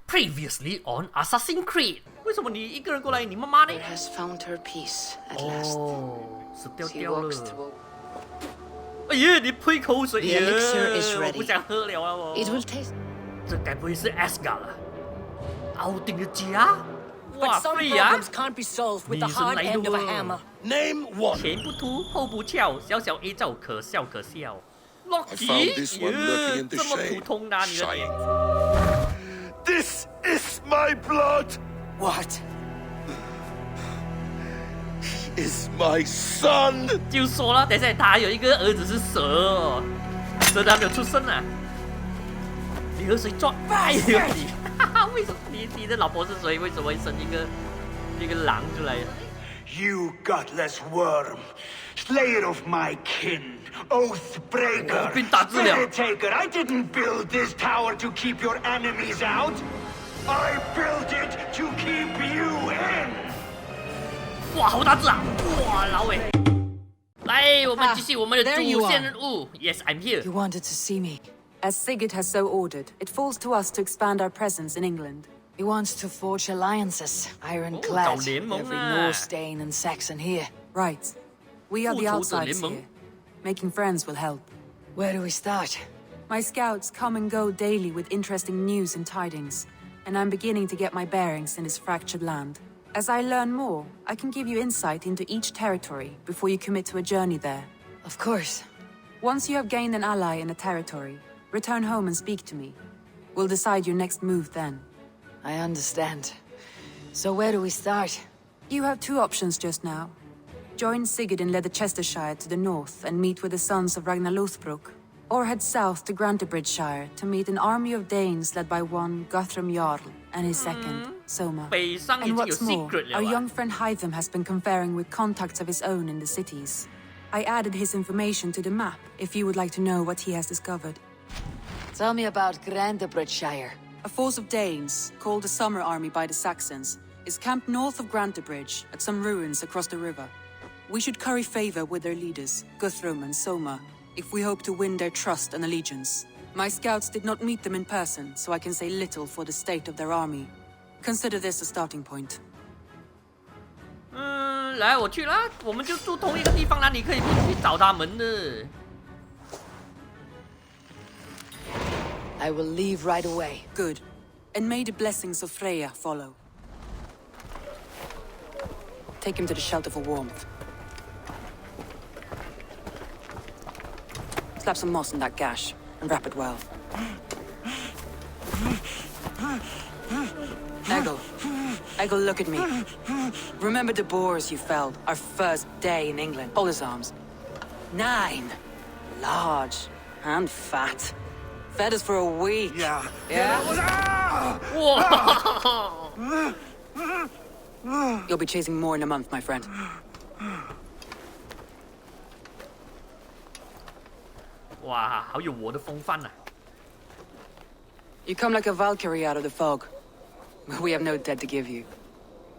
Previously on Assassin's Creed， 为什么你一个人过来？你妈妈呢？ has found her peace at last. 死掉掉了。哎呀，你喷口水！ The elixir is 我 ready. 不想喝了啊！我 It will taste. 这该不会是 Asgard 了？奥丁的家？ But 哇， some 废呀！ problems can't be solved with the 你是 hard 来 end 的 of a 哦 hammer. Name one. 前不凸后不翘，小小 A 照可笑可笑。 I found this one lurking in the 这么普 shade, 通的、啊、你的脸 sighing. This is my blood. What? He is my son. 就说了，等一下他还有一个儿子是蛇哦，蛇还没有出生啊。你和谁撞？哎呦你！为什么你的老婆是谁？为什么会生一个狼出来？ You gutless worm, slayer of my kin, oath breaker, 被打治疗。 spirit taker. I didn't build this tower to keep your enemies out. I built it to keep you in. 哇，好大只啊！哇，老伟，来，我们继续我们的 there you 主 are. 线任务。Yes, I'm here. You wanted to see me. As Sigurd has so ordered, it falls to us to expand our presence in England. He wants to forge alliances, 搞 ironclad. 联盟 Every 啊！ Norse, Dane, and Saxon here. Right. We are the 复仇者联 outsiders 盟。 here. Making friends will help. Where do we start? My scouts come and go daily with interesting news and tidings, and I'm beginning to get my bearings in this fractured land. As I learn more, I can give you insight into each territory before you commit to a journey there. Of course. Once you have gained an ally in a territory, return home and speak to me. We'll decide your next move then. I understand. So where do we start? You have two options just now. Join Sigurd in Leicestershire to the north and meet with the sons of Ragnar Lothbrok, or head south to Grantebridgeshire to meet an army of Danes led by one Guthrum Jarl and his second, Soma. 北上已 And 经有 what's more, secret 了 our 啊 young friend Hytham has been conferring with contacts of his own in the cities. I added his information to the map if you would like to know what he has discovered. Tell me about Grantebridgeshire. A force of Danes, called the Summer Army by the Saxons, is camped north of Grantebridge at some ruins across the river. We should curry favor with their leaders, Guthrum and Soma, if we hope to win their trust and allegiance. My scouts did not meet them in person, so I can say little for the state of their army. Consider this a starting point. 来，我去啦，我们就住同一个地方啦，你可以去找他们的。 I will leave right away. Good. And may the blessings of Freya follow. Take him to the shelter for warmth. Slap some moss in that gash, and wrap it well. Eggle, look at me. Remember the boars you felled, our first day in England? Hold his arms. 9. Large and fat. Fed us for a week. Yeah. Yeah? 哇！ You'll be chasing more in a month, my friend. 哇，好有我的风范啊！ You come like a Valkyrie out of the fog. We have no debt to give you.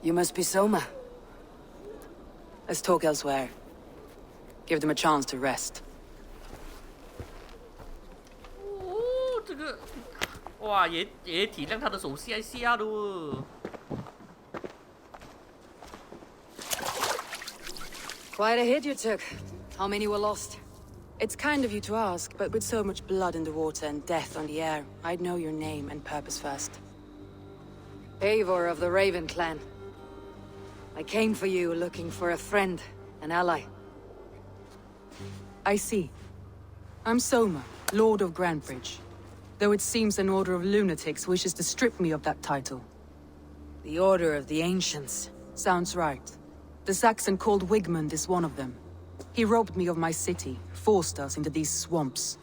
You must be Soma. Let's talk elsewhere. Give them a chance to rest. 哦，这个，哇，也体谅他的手下下的哦。 Quite a hit you took. How many were lost? It's kind of you to ask, but with so much blood in the water and death on the air, I'd know your name and purpose first. Eivor of the Raven clan. I came for you looking for a friend, an ally. I see. I'm Soma, Lord of Grantebridge. Though it seems an order of lunatics wishes to strip me of that title. The Order of the Ancients. Sounds right. The Saxon called Wigmund is one of them. He robbed me of my city, forced us into these swamps.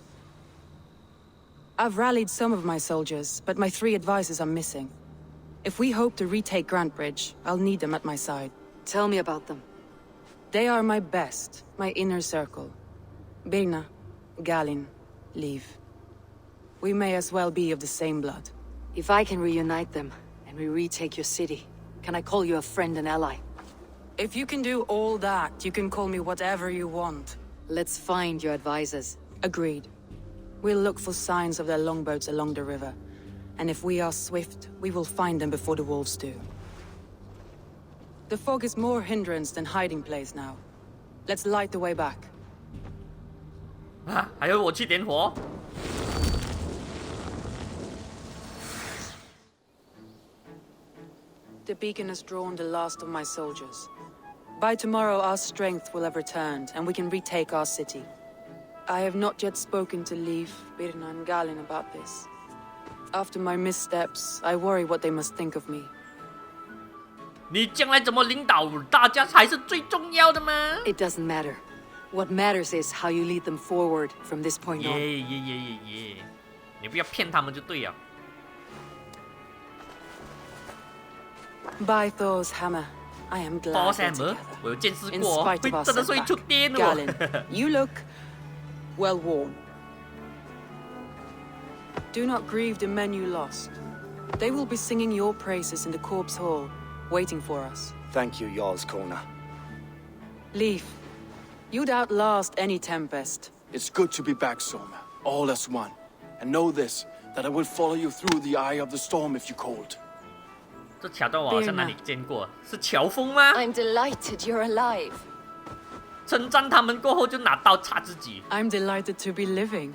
I've rallied some of my soldiers, but my 3 advisors are missing. If we hope to retake Grantebridge, I'll need them at my side. Tell me about them. They are my best, my inner circle. Birna, Galin, Liv. We may as well be of the same blood. If I can reunite them, and we retake your city, can I call you a friend and ally? If you can do all that, you can call me whatever you want. Let's find your advisors. Agreed. We'll look for signs of their longboats along the river. And if we are swift, we will find them before the wolves do. The fog is more hindrance than hiding place now. Let's light the way back. 啊，还要我去点火？ The beacon has drawn the last of my soldiers. By tomorrow, our strength will have returned, and we can retake our city. I have not yet spoken to Leif, Birna, and Galin about this. After my missteps, I worry what they must think of me. 你将来怎么领导大家才是最重要的嘛？ It doesn't matter. What matters is how you lead them forward from this point on. 耶！你不要骗他们就对了。 By Thor's hammer, I am glad Thor's we're hammer? together. 我有见识 In 过， spite 会 of our 真的是会 setback, 出颠哦。 Galin, you look well worn. Do not grieve the men you lost. They will be singing your praises in the corpse hall, waiting for us. Thank you, Jarl's Kona. Leif, you'd outlast any tempest. It's good to be back, Soma, all as one. And know this, that I will follow you through the eye of the storm if you called. 这桥段我好像哪里见过，是乔峰吗？ I'm delighted you're alive. 称赞他们过后就拿刀插自己。 I'm delighted to be living.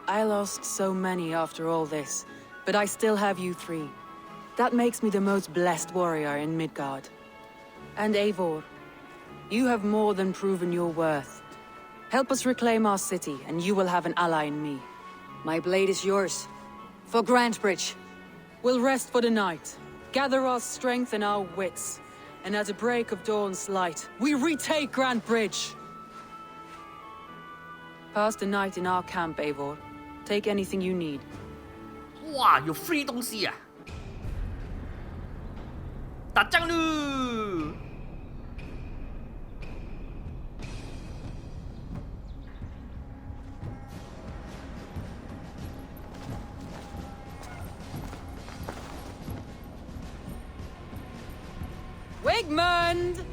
I lost so many after all this, but I still have you three. That makes me the most blessed warrior in Midgard. And Eivor, you have more than proven your worth. Help us reclaim our city, and you will have an ally in me. My blade is yours. For Grantebridge. We'll rest for the night, gather our strength and our wits, and at the break of dawn's light, we retake Grantebridge! Pass the night in our camp, Eivor. Take anything you need. 哇，有 free 东西啊！打仗喽！ Wigmund!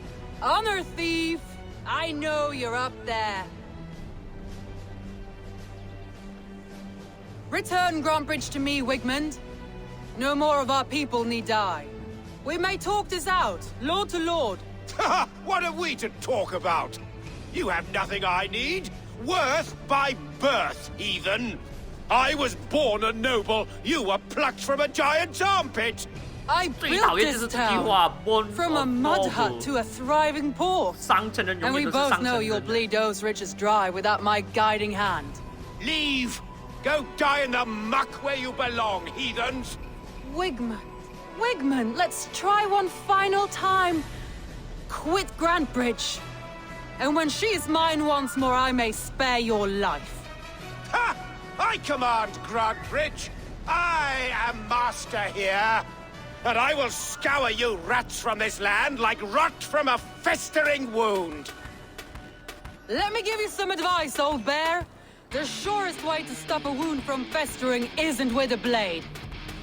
Honor thief! I know you're up there. Return Grantebridge to me, Wigmund. No more of our people need die. We may talk this out, lord to lord. What are we to talk about? You have nothing I need. Worth by birth, heathen. I was born a noble. You were plucked from a giant's armpit. I 最 built 讨厌就 this 是这句话 town from a mud hut to a thriving port. 商城人永 And 远 we 都是 both 商 know 城 人。you'll bleed those riches dry without my guiding hand. Leave. Go die in the muck where you belong, heathens. Wigmund, let's try one final time. Quit Grantebridge. And when she is mine once more, I may spare your life. Ha! I command Grantebridge. I am master here. And I will scour you rats from this land like rot from a festering wound. Let me give you some advice, old bear. The surest way to stop a wound from festering isn't with a blade.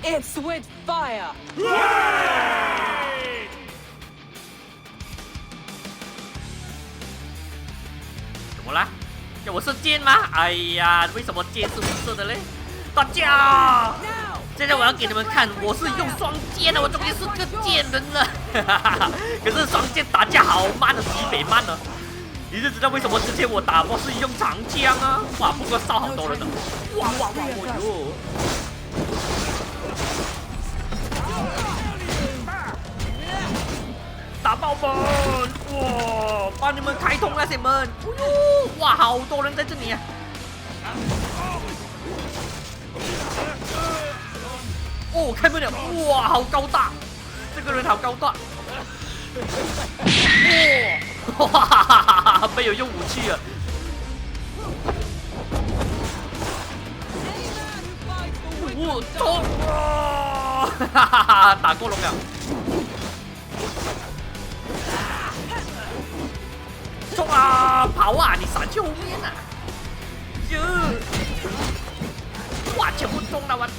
It's with fire. 怎么啦？要我射箭吗？哎呀，为什么箭是红色的嘞？大家，现在我要给你们看，我是用双剑的，我终于是个剑人了。可是双剑打架好慢的，极北慢的。你就知道为什么之前我打波是用长枪啊？哇，不过烧好多人的，哇哟！打爆门！哇，帮你们开通那些门！哎呦，哇，好多人在这里啊！哦，开门了！哇，好高大，这个人好高大！哇，没有用武器了。我冲！哇，打过龙了。冲啊！跑啊！你闪去后面啊！哟！哇，全部中了完。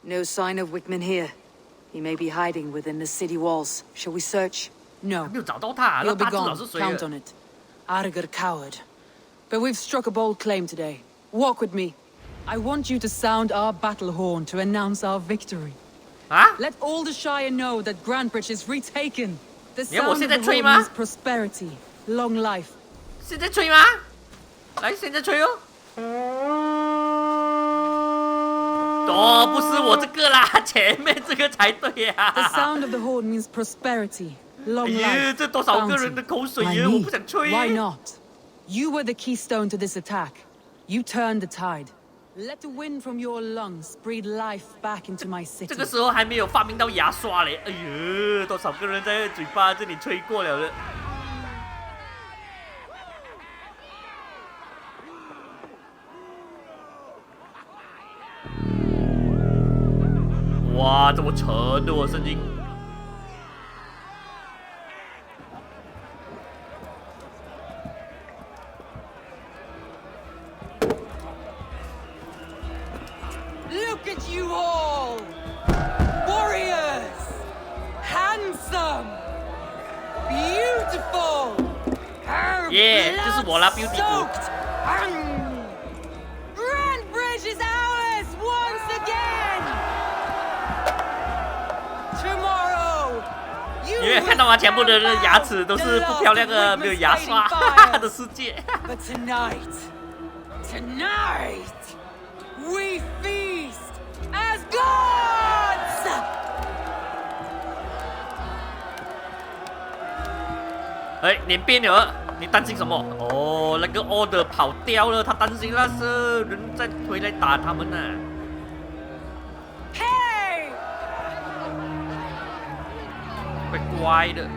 No sign of Wickman here. He may be hiding within the city walls. Shall we search? No. 没有找到他，那 He'll be 他知道 gone. 是谁 Count 了。 on it. Arger coward. But we've struck a bold claim today. Walk with me. I want you to sound our battle horn to announce our victory. 啊？ Let all the Shire know that Grantbridge is retaken. The 你要我 sound 现 of 在 the 吹 horn 吗？ means prosperity, long life. 现在吹吗？来，现在吹哦。哦，不是我这个啦，前面这个才对呀、 The sound of the horn means prosperity, long 哎呀， life, 这多少个人的 bounty. 口水 By 呀！我 me. 不想吹。 Why not? You were the keystone to this attack. You turned the tide. Let the wind from your lungs breathe life back into my 这 city. 个时候还没有发明到牙刷嘞。哎呀，多少个人在嘴巴这里吹过了的。哇，这么沉的我声音。Look at you all! Warriors! Handsome! Beautiful! Yeah, 就是我啦 beautiful. Grantbridge is ours once again! Tomorrow, you 因为看到啊，全部的人的牙齿都是不漂亮的，没有牙刷的世界。 But tonight, we feast as gods! 哎，脸变了，你担心什么？哦，那个 order 跑掉了，他担心那是人再回来打他们呢、啊。 Hey! 怪怪的。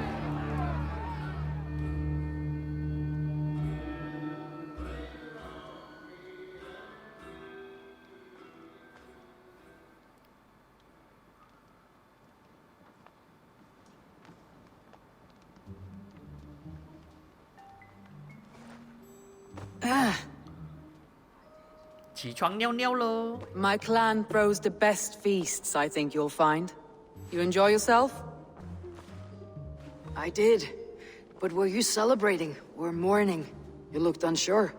起床尿尿喽！ My clan throws the best feasts, I think you'll find. You enjoy yourself? I did. But were you celebrating or mourning? You looked unsure.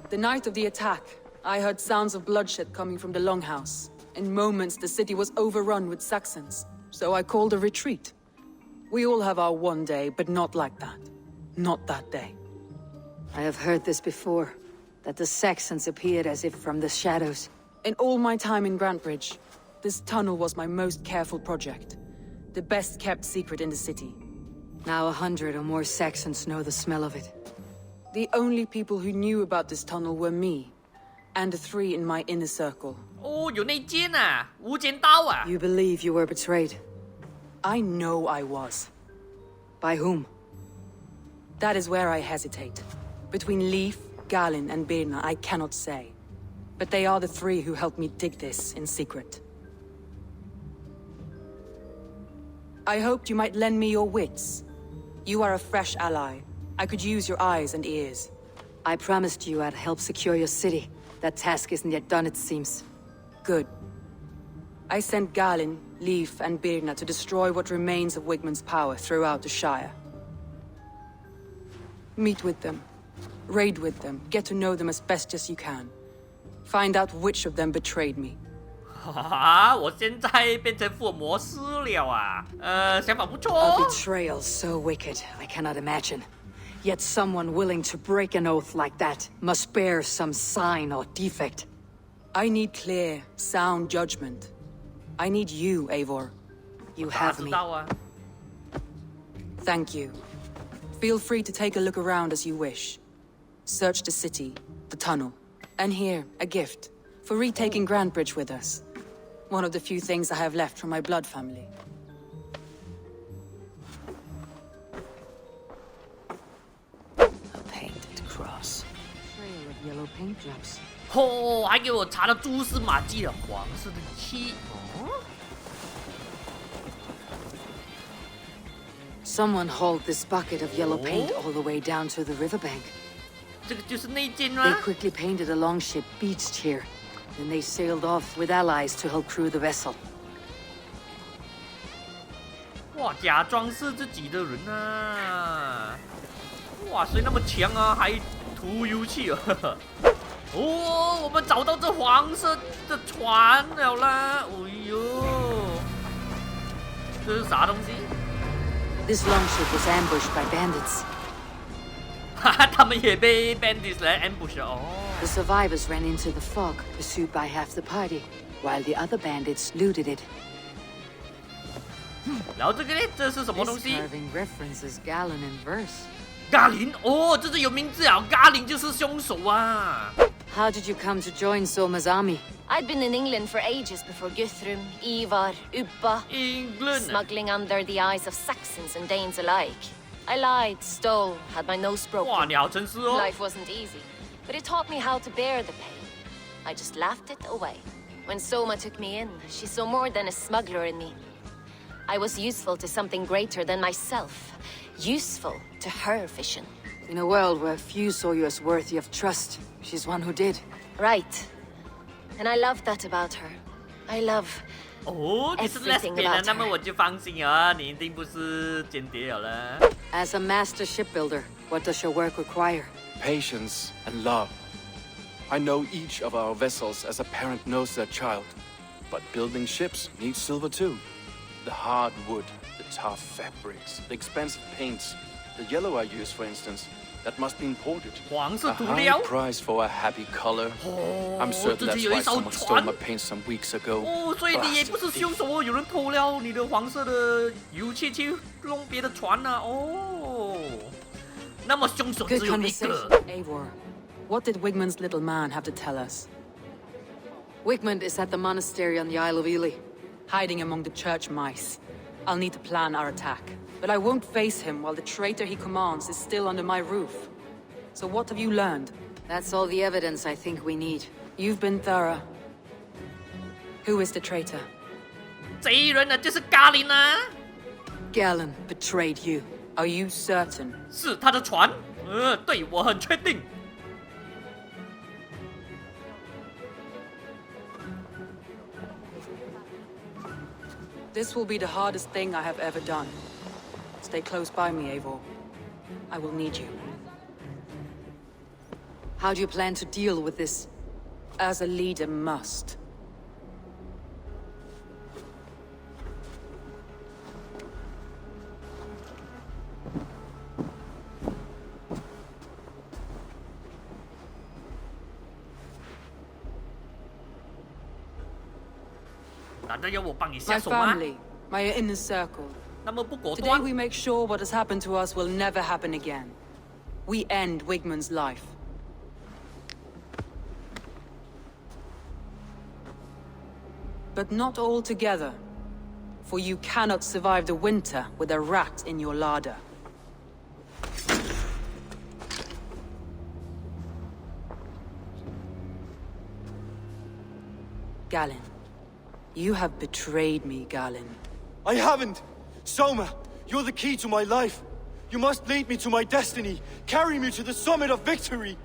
The night of the attack, I heard sounds of bloodshed coming from the Longhouse. In moments, the city was overrun with Saxons, so I called a retreat. We all have our one day, but not like that. Not that day. I have heard this before, that the Saxons appeared as if from the shadows. In all my time in Grantbridge, this tunnel was my most careful project. The best kept secret in the city. Now 100 or more Saxons know the smell of it. The only people who knew about this tunnel were me, and the 3 in my inner circle. 哦，有内奸啊，无间刀啊！ You believe you were betrayed. I know I was. By whom? That is where I hesitate. Between Leif, Galin, and Birna, I cannot say. But they are the 3 who helped me dig this in secret. I hoped you might lend me your wits. You are a fresh ally. I could use your eyes and ears. I promised you I'd help secure your city. That task isn't yet done, it seems. Good. I sent Galin, Leif, and Birna to destroy what remains of Wigmund's power throughout the Shire. Meet with them. Raid with them. Get to know them as best as you can. Find out which of them betrayed me. 哈哈，我现在变成福尔摩斯了啊！想法不错 A 哦。 betrayal so wicked, I cannot imagine. Yet someone willing to break an oath like that must bear some sign or defect. I need clear, sound judgment. I need you, Eivor. You 他 have 知 me. 道啊。 Thank you. Feel free to take a look around as you wish. Search the city, the tunnel, and here, a gift, for retaking Grantbridge with us. One of the few things I have left from my blood family. A painted cross. Trail of yellow paint drops. 哦，还给我查到蛛丝马迹了，黄色的漆。哦， Someone hauled this bucket of yellow paint all the way down to the riverbank. 这个就是内奸 They 吗？ quickly painted a longship beached here. Then they sailed off with allies to help crew the vessel. 哇，假装是自己的人啊！哇，谁那么强啊？还涂油漆啊！哦，我们找到这黄色的船了啦！哎呦，这是啥东西？ This longship was ambushed by bandits. 哈哈，他们也被 bandits 来 ambush 了哦。The survivors ran into the fog, pursued by half the party, while the other bandits looted it. 然后这个呢，这是什么 This 东西？ carving references Galen in verse. 咖林哦，这是有名字啊，咖林就是凶手啊。 How did you come to join Soma's army? I'd been in England for ages before Guthrum, Ivar, Ubba, England. smuggling under the eyes of Saxons and Danes alike. I lied, stole, had my nose 哇， broken. 你好诚实哦。 Life wasn't easy, but it taught me how to bear the pain. I just laughed it away. When Soma took me in, she saw more than a smuggler in me. I was useful to something greater than myself. Useful to her vision. In a world where few saw you as worthy of trust, she's one who did. Right. And I love that about her. I love 哦，你是 everything lesbian 啊， about 那么 her. 我就放心啊，你一定不是间谍了啦。 As a master shipbuilder, what does your work require? Patience and love. I know each of our vessels as a parent knows their child. But building ships needs silver too. The hard wood, the tough fabrics, the expensive paints. The yellow I use, for instance, that must be imported. 黄色 A 涂 high 料。 price for a happy color. 哦， I'm certain 自己 that's 有 why 一艘 someone stole 船 my。paint some weeks ago. 哦，所以你也不是 Bastard 凶手哦，有人偷了你的黄色的油漆去弄别的船啊。哦，那么凶手只 Good 有一 conversation. 个。 Eivor, what did Wigmund's little man have to tell us? Wigmund is at the monastery on the Isle of Ely. Hiding among the church mice. I'll need to plan our attack. But I won't face him while the traitor he commands is still under my roof. So what have you learned? That's all the evidence I think we need. You've been thorough. Who is the traitor? 贼人呢，就是咖林啊， Galen betrayed you. Are you certain? 是他的船。对，我很确定。 This will be the hardest thing I have ever done. Stay close by me, Eivor. I will need you. How do you plan to deal with this? As a leader must. My family, my inner circle. 那么不果 Today 断。 we make sure what has happened to us will never happen again. We end Wigmund's life. But not all together. For you cannot survive the winter with a rat in your larder. Galen. You have betrayed me, Galen. I haven't! Soma, you're the key to my life. You must lead me to my destiny. Carry me to the summit of victory.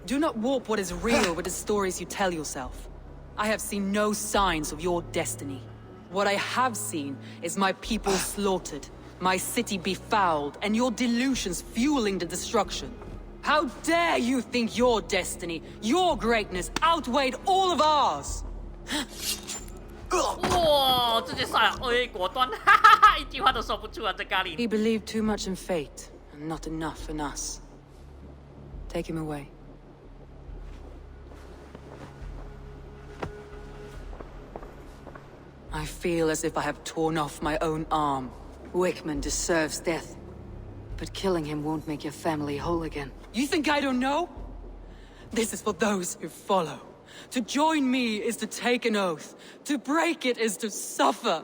Do not warp what is real with the stories you tell yourself. I have seen no signs of your destiny. What I have seen is my people slaughtered, my city befouled, and your delusions fueling the destruction. How dare you think your destiny, your greatness, outweighed all of ours? 哇，直接杀，哎，果断，哈哈哈，一句话都说不出啊，这咖喱。 He believed too much in fate, and not enough in us. Take him away. I feel as if I have torn off my own arm. Wigmund deserves death. But killing him won't make your family whole again. You think I don't know? This is for those who follow. To join me is to take an oath. To break it is to suffer.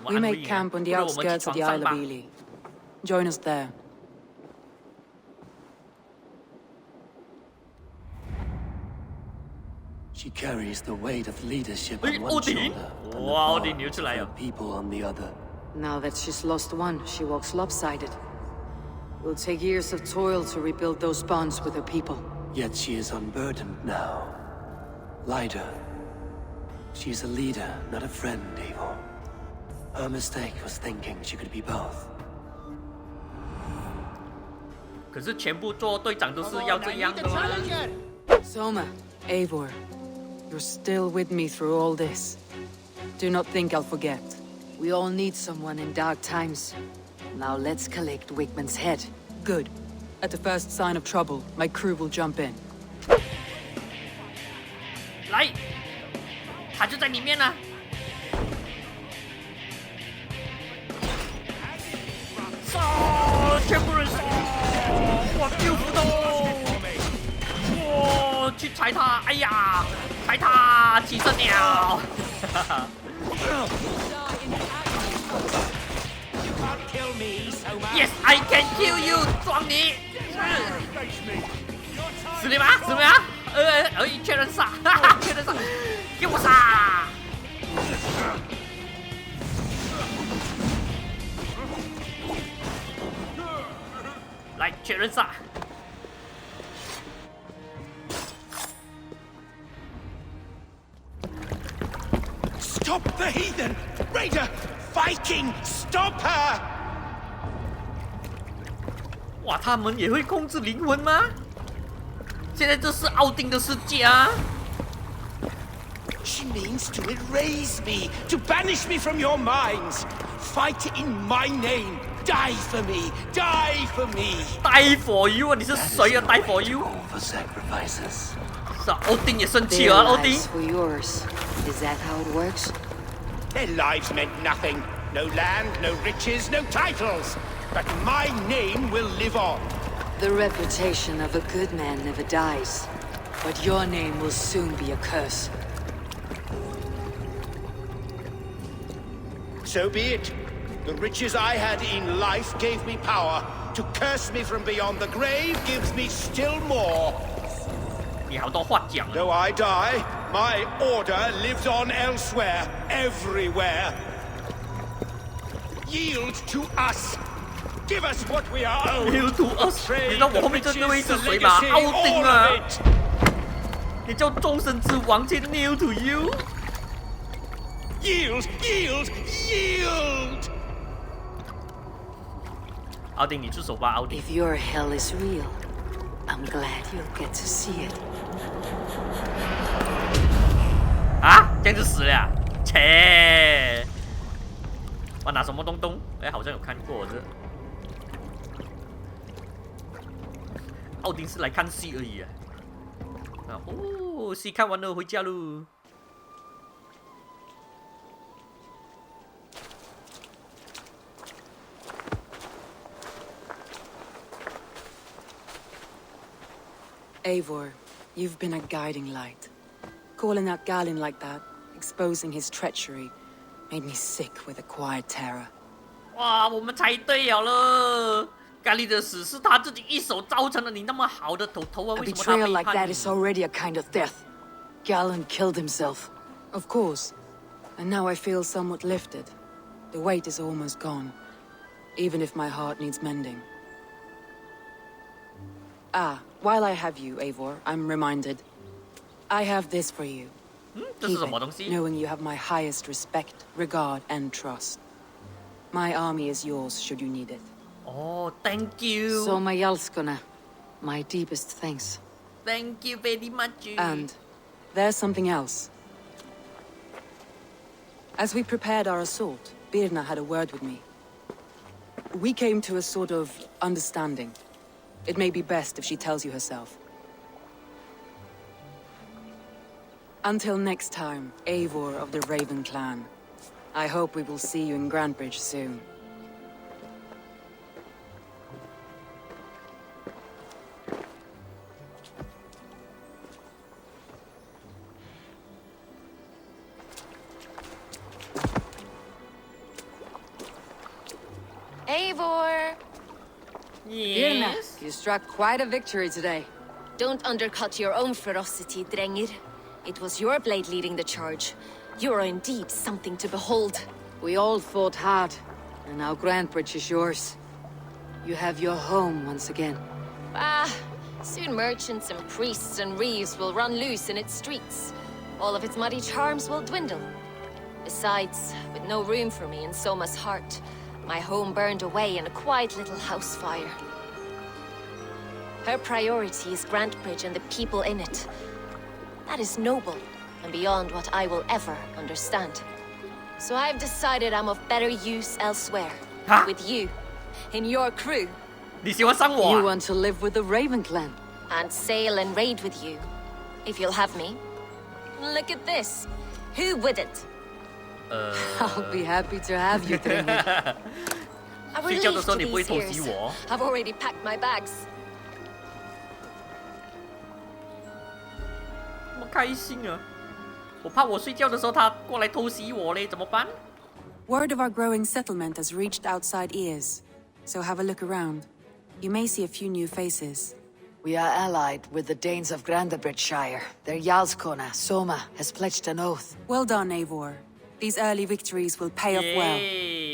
We make camp on the outskirts of the Isle of Ely. Join us there. She carries the weight of leadership on one Odin. shoulder and the Wow, power Odin, you of too, her people on the other. Now that she's lost one, she walks lopsided. Will take years of toil to rebuild those bonds with her people. Yet she is unburdened now. Lighter. She's a leader, not a friend, Eivor. Her mistake was thinking she could be both. 可是全部做队长都是要这样的吗？ Soma, Eivor, you're still with me through all this. Do not think I'll forget. We all need someone in dark times. Now let's collect Wickman's head. Good. At the first sign of trouble, my crew will jump in. 来，他就在里面呢。杀！全部人杀！哇，救不动！哇，去踩他！哎呀，踩他！起身了！哈哈。Yes, I can kill you！ 撞你！死你妈！死你妈！确认杀！哈哈，确认杀！给我杀！来，确认杀！ Stop the heathen! Raider! Viking! Stop her! 哇，他们也会控制灵魂吗？现在这是奥丁的世界啊！ She means to erase me, to banish me from your minds. Fight in my name. Die for me. Die for me. Die for you 啊！你是谁啊 ？Die for you？ For sacrifices. 是啊，奥丁也生气 Their 了，奥丁。 lives for yours. Is that how it works? Their lives meant nothing. No land, no riches, no titles. But my name will live on. The reputation of a good man never dies. But your name will soon be a curse. So be it. The riches I had in life gave me power. To curse me from beyond the grave gives me still more. 你好多话讲啊！ Though I die, my order lives on elsewhere, everywhere. Yield to us. Give us what we are owed. Yield to us. Trade 你知道我后面 the 这位 riches, 是 the 谁吗？ legacy, 奥丁 all 啊 of！it. 你叫众神之王去 kneel to you。 Yield, yield, yield. 奥丁，你出手吧，奥丁。 If your hell is real, I'm glad you'll get to see it. 啊，这样就死了？切！我拿什么东东？哎，好像有看过这。奥丁是来看戏而已啊。哦，戏看完了回家喽。 Eivor, you've been a guiding light. Calling out Galin like that, exposing his treachery, made me sick with a quiet terror. 哇，我们猜对了。咖喱的死是他自己一手造成的。你那么好的头头啊， A 为什么他 betrayal 背 like 叛 that 你 is already a kind of death. Galen killed himself. Of course. And now I feel somewhat lifted. The weight is almost gone, even if my heart needs mending. Ah, while I have you, Eivor, I'm reminded. I have this for you. 这是 Keep 什么东西？ it, knowing you have my highest respect, regard, and trust. My army is yours should you need it. 哦 ，Thank you， Soma Jalskona, my deepest thanks. Thank you very much. And there's something else. As we prepared our assault, Birna had a word with me. We came to a sort of understanding. It may be best if she tells you herself. Until next time, Eivor of the Raven clan. I hope we will see you in Grandbridge soon. Eivor! Birna, Yes. you struck quite a victory today. Don't undercut your own ferocity, Drengir. It was your blade leading the charge. You are indeed something to behold. We all fought hard, and now Grandbridge is yours. You have your home once again. Ah, soon merchants and priests and reeves will run loose in its streets. all of its muddy charms will dwindle. Besides, with no room for me in Soma's heart, my home burned away in a quiet little house fire. Her priority is Grantebridge and the people in it. That is noble and beyond what I will ever understand. So I've decided I'm of better use elsewhere. Huh? With you, in your crew. 你喜欢上我 You 啊 want to live with the Raven clan? And sail and raid with you, if you'll have me. Look at this. Who wouldn't? I'll be happy to have you, Trini. I'm 睡觉的 relieved 时候 to 你不会 be 偷袭 serious. 我 I've already packed my bags. 这么开心啊！我怕我睡觉的时候他过来偷袭我嘞，怎么办？ Word of our growing settlement has reached outside ears, so have a look around. You may see a few new faces. We are allied with the Danes of Grantebridgeshire. Their Jarlskona, Soma, has pledged an oath. Well done, Eivor. These early victories will pay off well.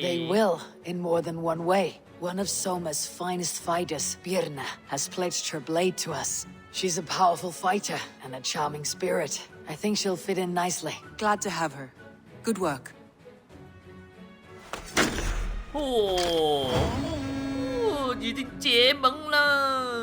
They will, in more than one way. One of Soma's finest fighters, Birna, has pledged her blade to us. She's a powerful fighter and a charming spirit. I think she'll fit in nicely. Glad to have her. Good work. 哦，已经结盟了。